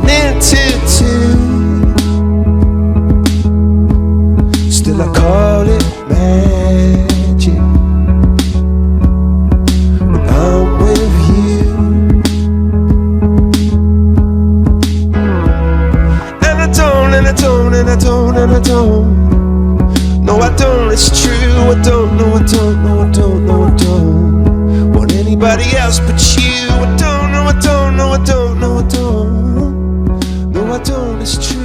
into two. Still I call it magic when I'm with you. And I don't, and I don't, and I don't, and I don't. No, I don't, it's true. I don't, no, I don't, no, I don't, no, I don't want anybody else but you. I don't, no, I don't, no, I don't, no, I don't. No, I don't, it's true.